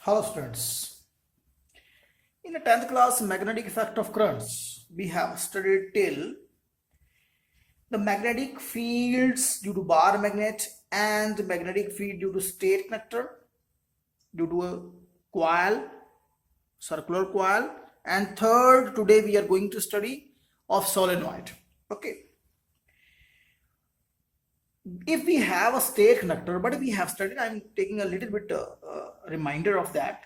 Hello students. In the 10th class magnetic effect of currents, we have studied till the magnetic fields due to bar magnet and magnetic field due to state connector, due to a coil, circular coil, and third today we are going to study of solenoid. Okay. If we have a state connector, but we have studied, I'm taking a little bit reminder of that.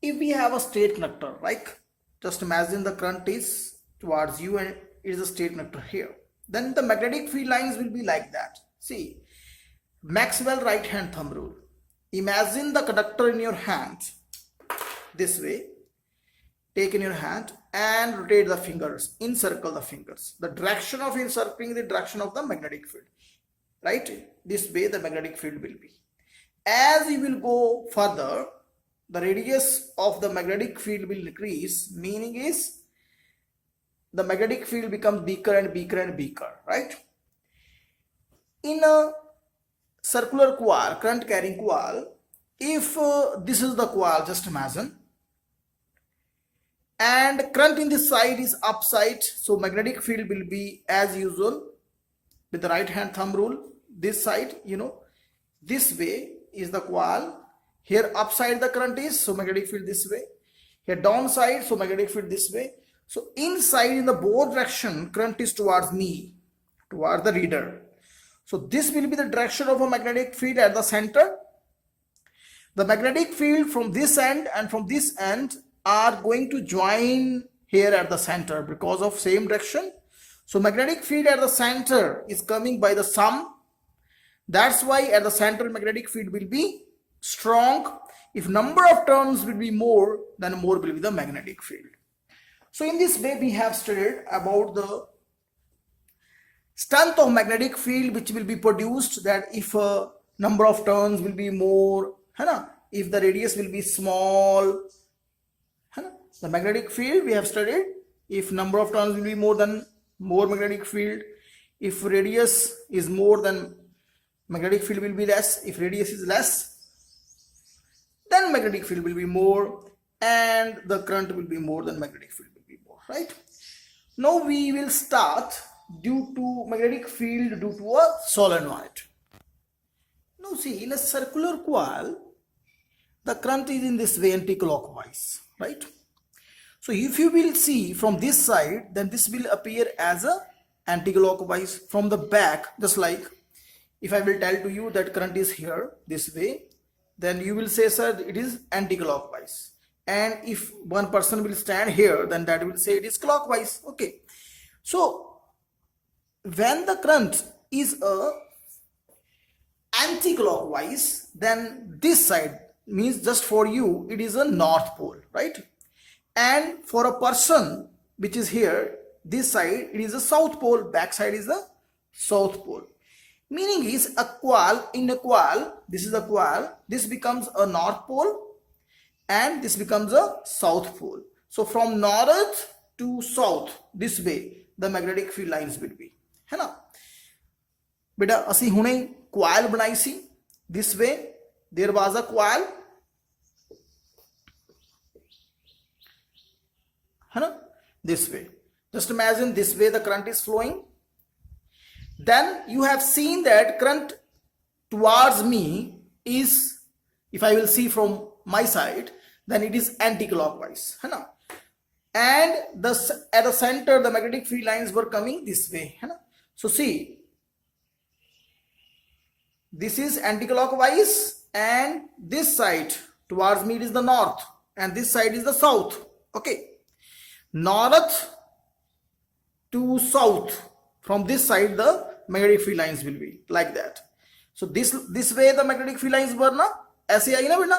If we have a state connector, like just imagine the current is towards you and it is a state connector here, then the magnetic field lines will be like that. See, Maxwell right hand thumb rule. Imagine the conductor in your hand this way, take in your hand and rotate the fingers, encircle the fingers. The direction of encircling the direction of the magnetic field, right? This way the magnetic field will be. As you will go further, the radius of the magnetic field will increase, meaning is the magnetic field becomes weaker and weaker and weaker, right? In a circular coil, current carrying coil, if this is the coil, just imagine, and current in this side is upside, so magnetic field will be as usual with the right hand thumb rule. This side, this way is the coil. Here upside the current is, so magnetic field this way. Here downside, so magnetic field this way. So inside in the both direction, current is towards me, towards the reader. So this will be the direction of a magnetic field at the center. The magnetic field from this end and from this end are going to join here at the center because of same direction. So magnetic field at the center is coming by the sum. That's why at the center magnetic field will be strong. If number of turns will be more, then more will be the magnetic field. So in this way we have studied about the strength of magnetic field which will be produced, that if a number of turns will be more, if the radius will be small, the magnetic field we have studied, if number of turns will be more, then more magnetic field. If radius is more, then magnetic field will be less. If radius is less, then magnetic field will be more and the current will be more, than magnetic field will be more, right? Now we will start due to magnetic field due to a solenoid. Now see, in a circular coil, the current is in this way anti-clockwise, right? So if you will see from this side, then this will appear as a anti-clockwise. From the back, just like if I will tell to you that current is here this way, then you will say, sir, it is anti-clockwise. And if one person will stand here, then that will say it is clockwise. Okay. So when the current is anti-clockwise, then this side means just for you, it is a north pole, right? And for a person which is here, this side, it is a south pole, back side is the south pole. Meaning is a coil, in a coil, this is a coil, this becomes a north pole and this becomes a south pole. So from north to south, this way the magnetic field lines will be, है ना? बेटा असी हुणे coil बनाई सी, this way there was a coil, है ना? This way. Just imagine this way the current is flowing. Then you have seen that current towards me is, if I will see from my side, then it is anti-clockwise, है ना? And at the center the magnetic field lines were coming this way, है ना? So see, this is anti-clockwise and this side towards me is the north and this side is the south. Okay, north to south, from this side the magnetic field lines will be like that. So this way the magnetic field lines were ना, ऐसे आई ना बेटा?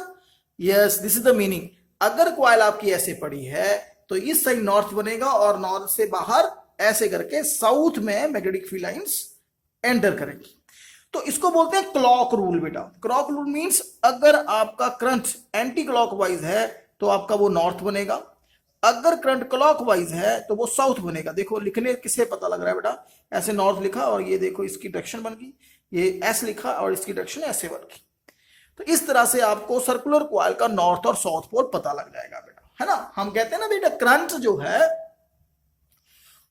Yes, this is the meaning. अगर coil आपकी ऐसे पड़ी है तो इस साइड नॉर्थ बनेगा और नॉर्थ से बाहर ऐसे करके साउथ में मैग्नेटिक फील्ड लाइंस एंटर करेंगी. तो इसको बोलते हैं क्लॉक रूल बेटा. क्लॉक रूल मींस अगर आपका करंट एंटी क्लॉकवाइज है तो आपका वो नॉर्थ बनेगा, अगर करंट क्लॉकवाइज है तो वो साउथ बनेगा. देखो लिखने किसे पता लग रहा है बेटा, ऐसे नॉर्थ लिखा और ये देखो इसकी डायरेक्शन बन गई, ये एस लिखा और इसकी डायरेक्शन ऐसे बन गई. तो इस तरह से आपको सर्कुलर कॉइल का नॉर्थ और साउथ पोल पता लग जाएगा बेटा, है ना। हम कहते हैं ना बेटा करंट जो है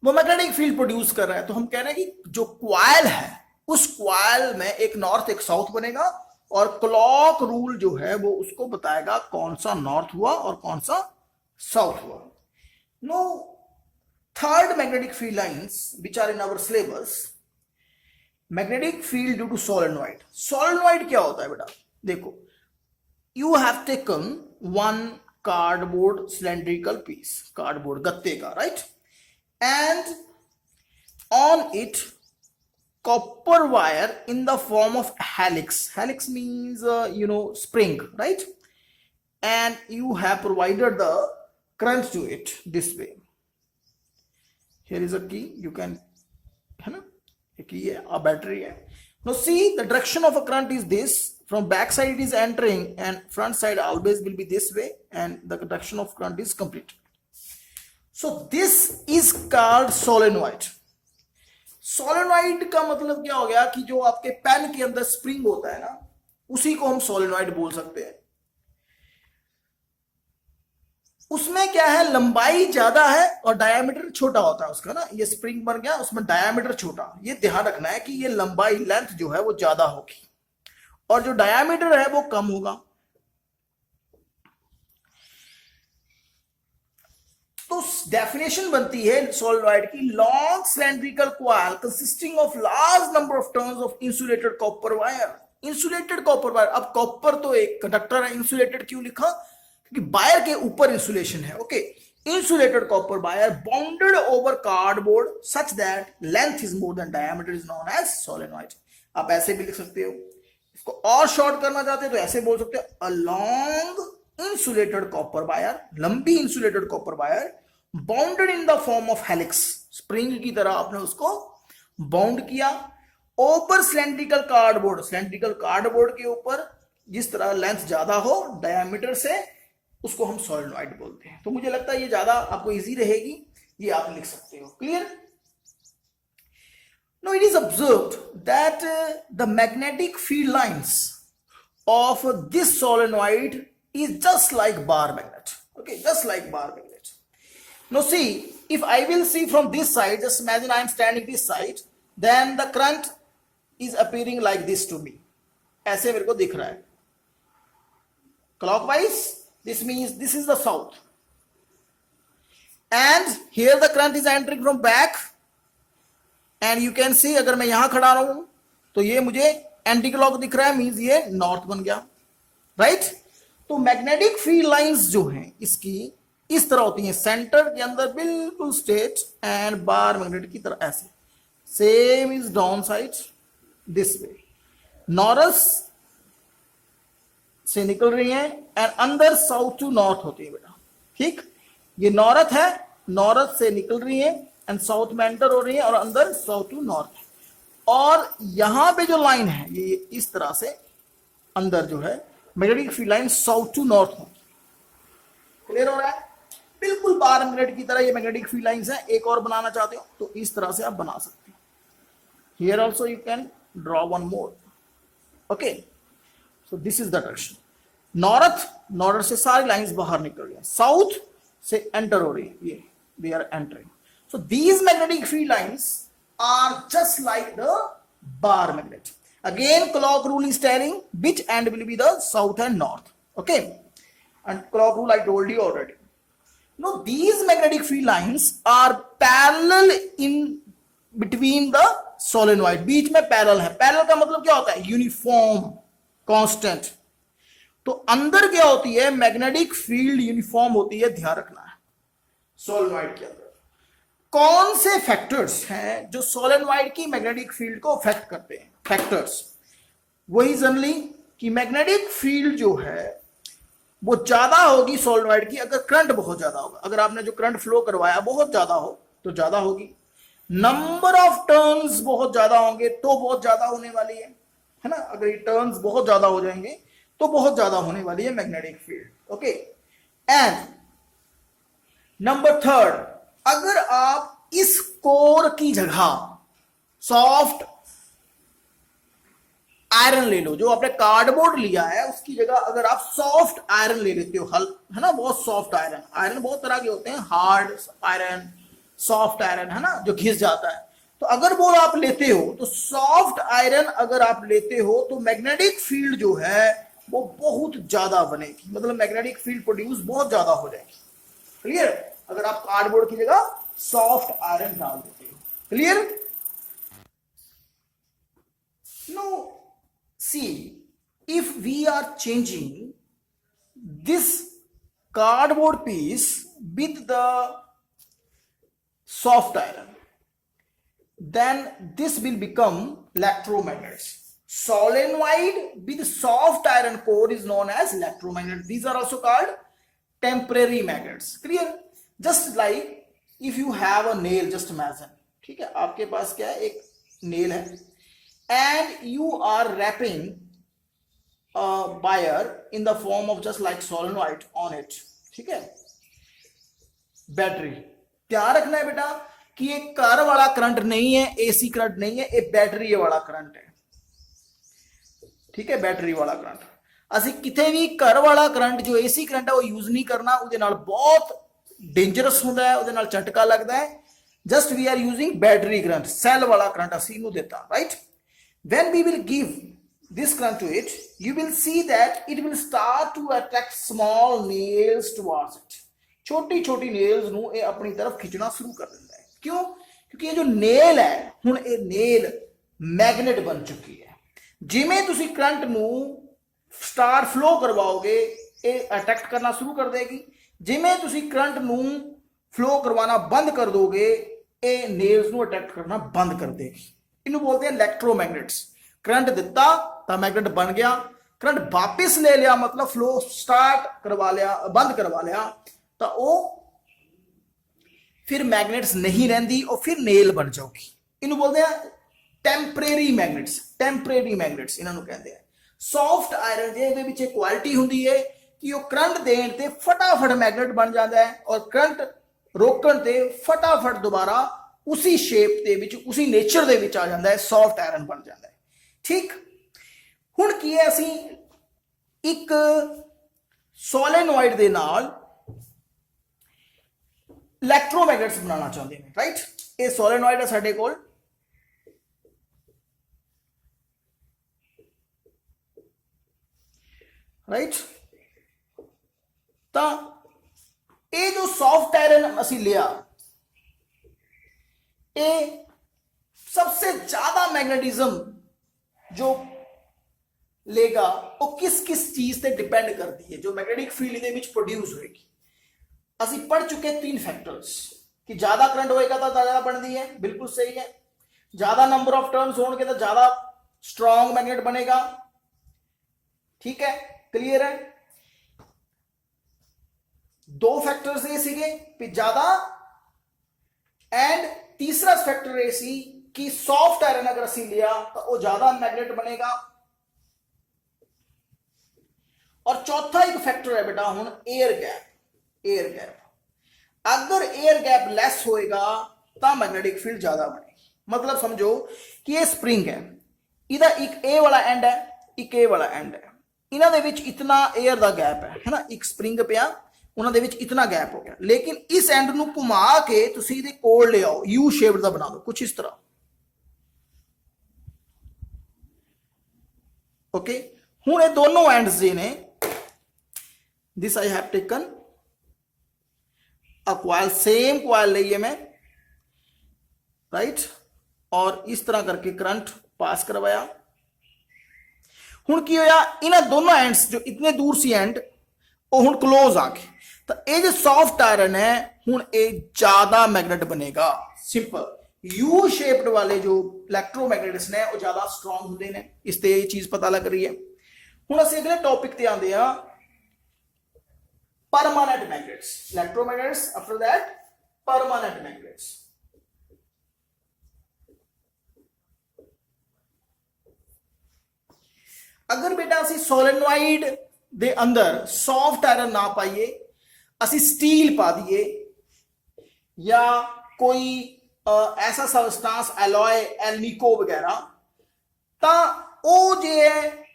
वो मैग्नेटिक फील्ड प्रोड्यूस कर रहा है, तो हम कह रहे हैं कि जो कॉइल है उस कॉइल में एक नॉर्थ एक साउथ बनेगा और क्लॉक रूल जो है वो उसको बताएगा कौन सा नॉर्थ हुआ और कौन सा साउथ हुआ। No third magnetic field lines which are in our syllabus, magnetic field due to solenoid. Solenoid क्या होता है बेटा, देखो you have taken one cardboard cylindrical piece, cardboard गत्ते का, right, and on it copper wire in the form of helix. Helix means spring, right? And you have provided the current to it this way. Here is a key, you can, है ना, a key है, a battery है. Now see, the direction of a current is this, from back side it is entering and front side always will be this way, and the direction of current is complete. So this is called solenoid. Solenoid का मतलब क्या हो गया कि जो आपके pen के अंदर स्प्रिंग होता है ना, उसी को हम सोलेनॉइड बोल सकते हैं। उसमें क्या है, लंबाई ज्यादा है और डायामीटर छोटा होता है उसका ना, ये स्प्रिंग बन गया, उसमें डायामीटर छोटा। ये ध्यान रखना है कि ये लंबाई लेंथ जो है वो ज्यादा होगी और जो डायामीटर है वो कम होगा। तो डेफिनेशन बनती है सोलेनॉइड की, long cylindrical coil consisting of large number of turns of insulated copper wire. Insulated copper wire, अब कॉपर तो एक कंडक्टर है, इंसुलेटेड क्यों लिखा, क्योंकि वायर के ऊपर इंसुलेशन है। Okay, insulated copper wire bounded over cardboard such that length is more than diameter is known as solenoid. आप ऐसे भी लिख सकते हो, इसको और शॉर्ट करना चाहते हो तो ऐसे बोल सकते हो, a long insulated copper wire, लंबी insulated copper wire bounded in the form of helix, spring की तरह आपने उसको बाउंड किया over cylindrical cardboard, cylindrical cardboard के ऊपर जिस तरह लेंथ ज्यादा हो डायमीटर से, उसको हम सोलेनॉइड बोलते हैं। तो मुझे लगता है ये ज्यादा आपको इजी रहेगी, ये आप लिख सकते हो। Clear? Now it is observed that the magnetic field lines of this solenoid is just like bar magnet. Okay, just like bar magnet. Now see, if I will see from this side, just imagine I am standing this side, then the current is appearing like this to me. ऐसे मेरे को दिख रहा है clockwise. This means this is the south, and here the current is entering from back, and you can see अगर मैं यहां खड़ा रहूं तो ये मुझे एंटी क्लॉक दिख रहा है, मींस ये नॉर्थ बन गया, राइट। तो मैग्नेटिक फील्ड लाइंस जो हैं इसकी इस तरह होती हैं, सेंटर के अंदर बिल्कुल स्ट्रेट एंड बार मैग्नेट की तरह ऐसे, same is down side this way, north से निकल रही हैं एंड अंदर साउथ टू नॉर्थ होती है बेटा, ठीक। ये नॉर्थ है, नॉर्थ से निकल रही है एंड साउथ में एंटर हो रही है और अंदर साउथ टू नॉर्थ। और यहां पे जो लाइन है ये इस तरह से अंदर जो है magnetic field line south to north होगी। क्लियर हो रहा है? बिल्कुल बार मैग्नेट की तरह ये मैग्नेटिक फील्ड लाइंस है। एक और बनाना चाहते हो तो इस तरह से आप बना सकते हो। Here also you can draw one more. Okay, so this is the direction. North, north से सारी लाइंस बाहर निकल रही है, साउथ से एंटर हो रही है, ये they are entering. So these magnetic field lines are just like the bar magnet. Again, clock rule is telling which end will be the south and north. Okay, and clock rule I told you already. Now these magnetic field lines are parallel in between the solenoid. बीच में parallel है। Parallel का मतलब क्या होता है? Uniform, constant. तो अंदर क्या होती है? मैग्नेटिक फील्ड यूनिफॉर्म होती है, ध्यान रखना है सोलेनॉइड के अंदर। कौन से फैक्टर्स हैं जो सोलेनॉइड की मैग्नेटिक फील्ड को अफेक्ट करते हैं? फैक्टर्स वही जनरली कि मैग्नेटिक फील्ड जो है वो ज्यादा होगी सोलेनॉइड की अगर करंट बहुत ज्यादा होगा। अगर आपने जो करंट फ्लो करवाया बहुत ज्यादा हो तो ज्यादा होगी, नंबर ऑफ टर्न्स बहुत ज्यादा होंगे तो बहुत ज्यादा होने वाली है ना। अगर ये टर्न्स बहुत ज्यादा हो जाएंगे तो बहुत ज्यादा होने वाली है magnetic field. Okay, and number third, अगर आप इस कोर की जगह सॉफ्ट आयरन ले लो, जो आपने कार्डबोर्ड लिया है उसकी जगह अगर आप सॉफ्ट आयरन ले लेते हो, हल है ना, बहुत सॉफ्ट आयरन, आयरन बहुत तरह के होते हैं, हार्ड आयरन, सॉफ्ट आयरन, है ना, जो घिस जाता है, तो अगर वो आप लेते हो तो सॉफ्ट आयरन अगर आप लेते हो तो मैग्नेटिक फील्ड जो है वो बहुत ज्यादा बनेगी, मतलब मैग्नेटिक फील्ड प्रोड्यूस बहुत ज्यादा हो जाएगी। क्लियर? अगर आप कार्डबोर्ड की जगह सॉफ्ट आयरन डाल देते हो। Clear? No, see, if we are changing this cardboard piece with the soft iron, then this will become electromagnets. Solenoid with soft iron core is known as electromagnets. These are also called temporary magnets. Clear? Just like if you have a nail, just imagine, ठीक है, आपके पास क्या है, एक nail है, and you are wrapping a wire in the form of just like solenoid on it, ठीक है, battery, ध्यान रखना है बेटा कि ये कार वाला करंट नहीं है, एसी करंट नहीं है, ये बैटरी वाला करंट है, ठीक है, बैटरी वाला करंट। ਅਸੀਂ ਕਿਤੇ ਵੀ ਘਰ ਵਾਲਾ ਕਰੰਟ ਜੋ ਏਸੀ ਕਰੰਟ ਹੈ ਉਹ ਯੂਜ਼ ਨਹੀਂ ਕਰਨਾ, ਉਹਦੇ ਨਾਲ ਬਹੁਤ ਡੇਂਜਰਸ ਹੁੰਦਾ ਹੈ, ਉਹਦੇ ਨਾਲ ਝਟਕਾ ਲੱਗਦਾ ਹੈ। Just we are using battery current, cell ਵਾਲਾ ਕਰੰਟ ਅਸੀਂ ਇਹਨੂੰ ਦਿੱਤਾ, right. when we will give this current to it, you will see that it will start to attract small nails towards it. छोटी छोटी nails ਨੂੰ ਇਹ ਆਪਣੀ ਤਰਫ ਖਿੱਚਣਾ ਸ਼ੁਰੂ ਕਰ ਦਿੰਦਾ ਹੈ। ਕਿਉਂ? ਕਿਉਂਕਿ ਇਹ ਜੋ nail ਹੈ, ਹੁਣ ਇਹ nail ਮੈਗਨੇਟ ਬਣ ਚੁੱਕੀ ਹੈ। ਜਿਵੇਂ ਤੁਸੀਂ ਕਰੰਟ ਨੂੰ ਸਟਾਰ ਫਲੋ ਕਰਵਾਓਗੇ ਇਹ ਅਟਰੈਕਟ ਕਰਨਾ ਸ਼ੁਰੂ ਕਰ ਦੇਗੀ, ਜਿਵੇਂ ਤੁਸੀਂ ਕਰੰਟ ਨੂੰ ਫਲੋ ਕਰਵਾਉਣਾ ਬੰਦ ਕਰ ਦੋਗੇ ਇਹ ਨੇਲਸ ਨੂੰ ਅਟਰੈਕਟ ਕਰਨਾ ਬੰਦ ਕਰ ਦੇਗੀ। ਇਹਨੂੰ ਬੋਲਦੇ ਆ ਇਲੈਕਟ੍ਰੋਮੈਗਨੇਟਸ। ਕਰੰਟ ਦਿੱਤਾ ਤਾਂ ਮੈਗਨੇਟ ਬਣ ਗਿਆ, ਕਰੰਟ ਵਾਪਿਸ ਲੈ ਲਿਆ मतलब ਫਲੋ ਸਟਾਰਟ ਕਰਵਾ ਲਿਆ, ਬੰਦ ਕਰਵਾ ਲਿਆ ਤਾਂ ਉਹ ਫਿਰ ਮੈਗਨੇਟਸ ਨਹੀਂ ਰਹਿੰਦੀ, ਉਹ ਫਿਰ ਨੇਲ ਬਣ ਜਾਊਗੀ। ਇਹਨੂੰ ਬੋਲਦੇ ਆ ਟੈਂਪਰੇਰੀ ਮੈਗਨੇਟਸ, ਟੈਂਪਰੇਰੀ ਮੈਗਨੇਟਸ ਇਹਨਾਂ ਨੂੰ ਕਹਿੰਦੇ ਆ। ਸੌਫਟ ਆਇਰਨ ਦੇ ਇਹਦੇ ਵਿੱਚ ਇੱਕ ਕੁਆਲਿਟੀ ਹੁੰਦੀ ਹੈ ਕਿ ਉਹ ਕਰੰਟ ਦੇਣ ਤੇ ਫਟਾਫਟ ਮੈਗਨੇਟ ਬਣ ਜਾਂਦਾ ਹੈ ਔਰ ਕਰੰਟ ਰੋਕਣ ਤੇ ਫਟਾਫਟ ਦੁਬਾਰਾ ਉसी शेप ਦੇ ਵਿੱਚ, ਉसी ਨੇਚਰ ਦੇ ਵਿੱਚ ਆ ਜਾਂਦਾ ਹੈ, ਸੌਫਟ ਆਇਰਨ ਬਣ ਜਾਂਦਾ ਹੈ। ਠੀਕ, ਹੁਣ ਕੀ ਹੈ, ਅਸੀਂ ਇੱਕ ਸੋਲੇਨੋਇਡ ਦੇ ਨਾਲ ਇਲੈਕਟ੍ਰੋਮੈਗਨੇਟਸ ਬਣਾਉਣਾ ਚਾਹੁੰਦੇ ਨੇ, ਰਾਈਟ। ਇਹ ਸੋਲੇਨੋਇਡ ਹੈ ਸਾਡੇ ਕੋਲ, ਰਾਈਟ। ਤਾਂ ਇਹ ਜੋ ਸੌਫਟ ਆਇਰਨ ਅਸੀਂ ਲਿਆ, ये सबसे ज्यादा मैग्नेटिज्म जो लेगा वो किस किस चीज से डिपेंड करती है, जो मैग्नेटिक फील्ड के प्रोड्यूस होगी। ਅਸੀਂ पढ़ चुके 3 फैक्टर्स कि ज्यादा करंट होएगा तो ज्यादा बनती है, बिल्कुल सही है। ज्यादा नंबर ऑफ टर्न्स होंगे तो ज्यादा स्ट्रॉन्ग मैग्नेट बनेगा, ठीक है, क्लियर है। 2 फैक्टर्स ये सीगे कि ज्यादा, एंड तीसरा फैक्टर ये सी कि सॉफ्ट आयरन अगर असं लिया तो वो ज्यादा मैग्नेट बनेगा। और चौथा एक फैक्टर है बेटा हुन एयर गैप। एयर गैप अगर एयर गैप लैस होएगा तो मैग्नेटिक फील्ड ज्यादा बनेगी। मतलब समझो कि ये स्प्रिंग है, इहदा एक ए वाला एंड है, एक ए वाला एंड है, इन्हां दे विच इतना एयर दा गैप है ना, एक स्प्रिंग पिया ਉਹਨਾਂ ਦੇ ਵਿੱਚ ਇਤਨਾ ਗੈਪ ਹੋ ਗਿਆ, ਲੇਕਿਨ ਇਸ ਐਂਡ ਨੂੰ ਘੁਮਾ ਕੇ ਤੁਸੀਂ ਇਹਦੇ ਕੋਲ ਲੈ ਆਓ, ਯੂ ਸ਼ੇਪ ਦਾ ਬਣਾ ਦਿਓ ਕੁਝ ਇਸ ਤਰ੍ਹਾਂ, ਓਕੇ। ਹੁਣ ਇਹ ਦੋਨੋਂ ਐਂਡਸ ਜੇ ਨੇ, this I have taken a coil, same coil ਲਈ ਹੈ मैं, राइट, और इस तरह करके करंट पास करवाया। ਹੁਣ ਕੀ ਹੋਇਆ, ਇਹਨਾਂ ਦੋਨੋਂ एंड्स जो इतने दूर सी एंड वो ਹੁਣ क्लोज आ गए, तो ये जो सॉफ्ट आयरन है हुण ये ज्यादा मैग्नेट बनेगा। सिंपल, यू शेप्ड वाले जो इलैक्ट्रोमैग्नेट्स ने वो ज्यादा स्ट्रॉन्ग होंगे ने, इससे ये चीज पता लग रही है। हुण असीं अगले टॉपिक ते आंदे आ permanent magnets, electromagnets, after that permanent magnets. अगर बेटा असीं सोलेनोइड दे अंदर सॉफ्ट आयरन ना पाइए, ਅਸੀਂ स्टील पा दिए या कोई ऐसा सबस्टांस एलॉय एलनिको वगैरह, तो ਉਹ ਜੇ ਹੈ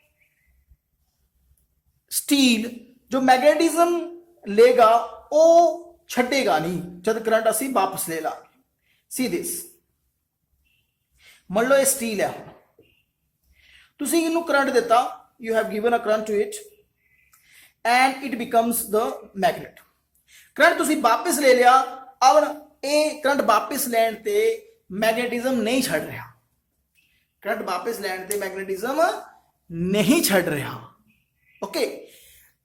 स्टील जो मैग्नेटिज्म लेगा वो छड्डेगा नहीं जब करंट असी वापस ले ला सी दिस मान लो ये स्टील है तुसी इनू करंट देता you have given a current to it and it becomes the magnet current तुसी वापस ले लिया अब ये करंट वापस लैन ते मैग्नेटिज्म नहीं छड़ रहा करंट वापस लैन ते मैग्नेटिज्म नहीं छड़ रहा ओके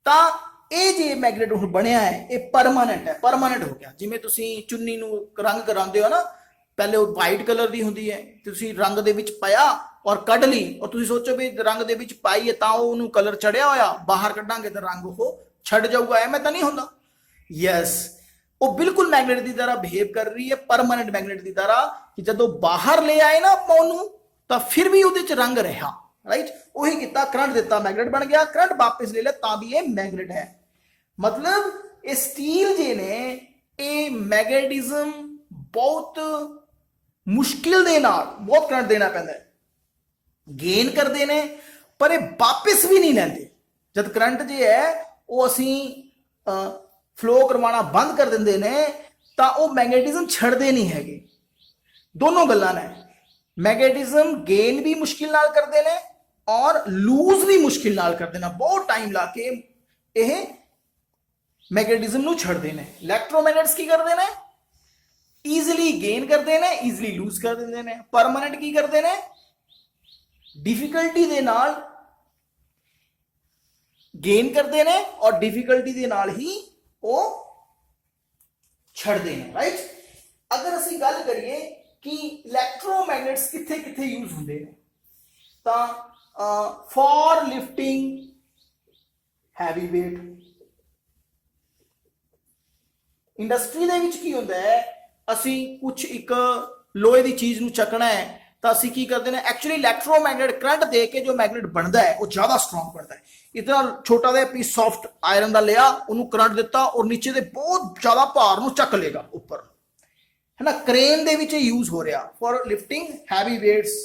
ਤਾਂ ਇਹ ਜੇ ਮੈਗਨੇਟ ਹੁਣ ਬਣਿਆ ਹੈ ਇਹ ਪਰਮਾਨੈਂਟ ਹੈ ਪਰਮਾਨੈਂਟ ਹੋ ਗਿਆ ਜਿਵੇਂ ਤੁਸੀਂ ਚੁੰਨੀ ਨੂੰ ਰੰਗ ਕਰਾਉਂਦੇ ਹੋ ਨਾ ਪਹਿਲੇ ਉਹ ਵਾਈਟ ਕਲਰ ਦੀ ਹੁੰਦੀ ਹੈ ਤੁਸੀਂ ਰੰਗ ਦੇ ਵਿੱਚ ਪਾਇਆ ਔਰ ਕੱਢ ਲਈ ਔਰ ਤੁਸੀਂ ਸੋਚੋ ਵੀ ਰੰਗ ਦੇ ਵਿੱਚ ਪਾਈਏ ਤਾਂ ਉਹਨੂੰ ਕਲਰ ਚੜਿਆ ਹੋਇਆ ਬਾਹਰ ਕੱਢਾਂਗੇ ਤਾਂ ਰੰਗ ਉਹ ਛੱਡ ਜਾਊਗਾ ਐਵੇਂ ਤਾਂ ਨਹੀਂ ਹੁੰਦਾ ਯੈਸ ਉਹ ਬਿਲਕੁਲ ਮੈਗਨੇਟ ਦੀ ਤਰ੍ਹਾਂ ਬਿਹੇਵ ਕਰ ਰਹੀ ਹੈ ਪਰਮਾਨੈਂਟ ਮੈਗਨੇਟ ਦੀ ਤਰ੍ਹਾਂ ਕਿ ਜਦੋਂ ਬਾਹਰ ਲੈ ਆਏ ਨਾ ਆਪਾਂ ਉਹਨੂੰ ਤਾਂ ਫਿਰ ਵੀ ਉਹਦੇ 'ਚ ਰੰਗ ਰਿਹਾ राइट वही किता करंट दिता मैग्नेट बन गया करंट वापस ले लिया ता भी ये मैग्नेट है मतलब ये स्टील जे ने ये मैग्नेटिज्म बहुत मुश्किल दे नाल बहुत करंट देना पैंदा है गेन करते हैं पर ये वापस भी नहीं लेंदे जब करंट जे है वो असी फ्लो करवाना बंद कर देंदे ने तां वो मैग्नेटिज्म छड़दे नहीं हैगे दोनों गल्लां ने मैग्नेटिज्म गेन भी मुश्किल नाल करते हैं और लूज भी मुश्किल नाल कर देना बहुत टाइम ला के यह मैग्नेटिज्म नू छड़ देने इलैक्ट्रोमैग्नेट्स की करते हैं ईजिली गेन करते हैं ईजिली लूज कर देते हैं परमानेंट की करते हैं डिफिकल्टी दे नाल गेन करते हैं और डिफिकल्टी दे नाल ही वो छड़ते हैं राइट अगर असी गल करिए कि इलैक्ट्रोमैग्नेट्स किथे किथे यूज होंगे तां for lifting heavy weight industry दे विच की हुंदा है असी कुछ एक लोहे की चीज़ नूं चकना है तो असी की करते हैं एक्चुअली इलैक्ट्रोमैग्नेट करंट दे के जो मैग्नेट बनता है वो ज़्यादा स्ट्रोंग बनता है इतना छोटा जिहा पीस सॉफ्ट आयरन का लिया उन्होंने करंट दिता और नीचे दे बहुत ज़्यादा भार नूं चक लेगा उपर है ना क्रेन दे विच यूज हो रहा for lifting heavy weights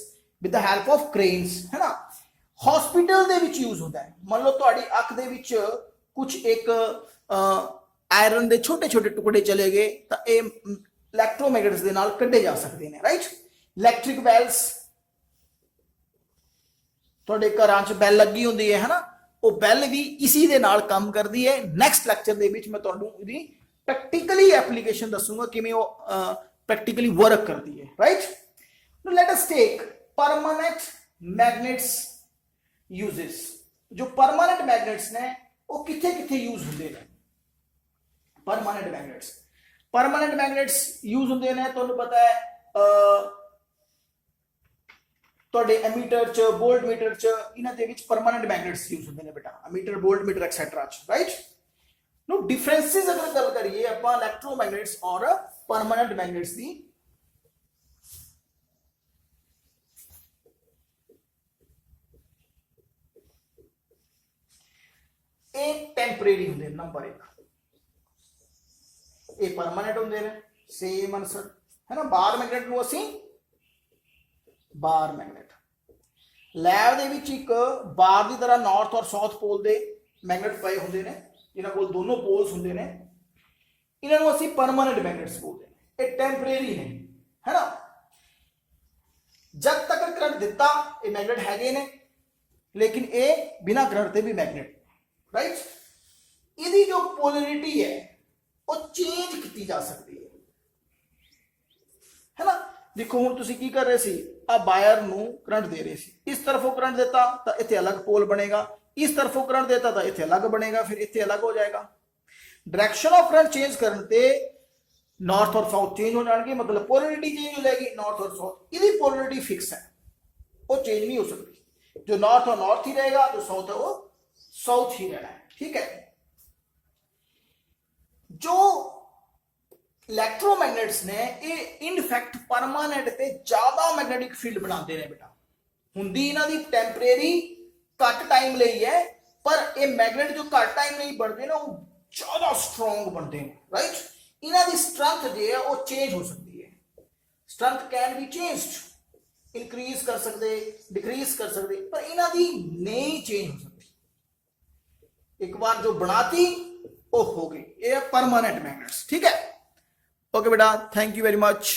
with the help of cranes है ना हॉस्पिटल दे विच यूज होता है मान लो तुहाडी अख दे विच कुछ एक आयरन दे छोटे छोटे टुकड़े चले गए तो ये इलैक्ट्रोमैग्नेट्स दे नाल कड्ढे जा सकते हैं राइट इलैक्ट्रिक बैल्स तुहाडे घरां च बैल लगी हुंदी है ना वो बैल भी इसी दे नाल काम करदी है नैक्सट लैक्चर दे विच मैं तुहानूं इहदी प्रैक्टिकली एप्लीकेशन दसूंगा किवें वो प्रैक्टिकली वर्क करती है right now let us take permanent magnets uses जो परमानेंट मैग्नेट्स ने वो किथे किथे यूज होंदे ने परमानेंट मैग्नेट्स यूज होंदे ने तुहानूं पता है तुहाडे एमीटर च वोल्ट मीटर च इन्हां दे विच परमानेंट मैग्नेट्स यूज होंदे ने बेटा एमीटर वोल्ट मीटर एक्सेट्रा च राइट नो डिफरेंसेस अगर गल करिए आपां इलैक्ट्रोमैग्नेट्स और परमानेंट मैग्नेट्स दी एक टेंपरेरी होंगे नंबर एक ये परमानेंट होंगे ने सेम आंसर है ना बार मैग्नेट नूं असीं बार मैग्नेट लैब दे विच एक बार की तरह नॉर्थ और साउथ पोल दे मैग्नेट पए होंगे ने जिन्हां कोल दोनों पोल्स होंगे ने इन्हां नूं असीं परमानेंट मैग्नेट्स बोलते हैं ये टेंपरेरी ने है ना जब तक करंट दिता ये मैग्नेट हैगे ने लेकिन ये बिना करंट ते भी मैग्नेट राइट इसकी जो पोलरिटी है वो चेंज की जा सकती है ना देखो हुण तुसीं की कर रहे सी आ वायर नूं करंट दे रहे सी इस तरफों करंट देता तो इत्थे अलग पोल बनेगा इस तरफों करंट देता तो इत्थे अलग बनेगा फिर इत्थे अलग हो जाएगा डायरेक्शन ऑफ करंट चेंज करने ते नॉर्थ और साउथ चेंज हो जाएंगे मतलब पोलरिटी चेंज हो जाएगी नॉर्थ और साउथ इसकी पोलरिटी फिक्स है वो चेंज नहीं हो सकती जो नॉर्थ और नॉर्थ ही रहेगा जो साउथ है वो साउथ ही रहना है ठीक है जो इलैक्ट्रोमैग्नेट्स ने ये इन फैक्ट परमानेंट ते ज्यादा मैग्नेटिक फील्ड बनाते हैं बेटा हुंदी इन्हां दी टेंपरेरी घट टाइम लई है पर ये मैग्नेट जो घट टाइम लई बनते हैं वो ज्यादा स्ट्रोंग बनते हैं राइट इन्हां दी स्ट्रेंथ जो है वो चेंज हो सकती है strength can be changed increase ਕਰ ਸਕਦੇ, ਡਿਕਰੀਜ਼ ਕਰ ਸਕਦੇ, ਪਰ ਇਹਨਾਂ ਦੀ ਨਹੀਂ ਚੇਂਜ ਹੋ ਸਕਦੀ। ਇੱਕ ਵਾਰ ਜੋ ਬਣਾਤੀ ਉਹ ਹੋ ਗਈ, ਇਹ परमानेंट मैग्नेट्स। ठीक है, ओके बेटा, थैंक यू वेरी मच।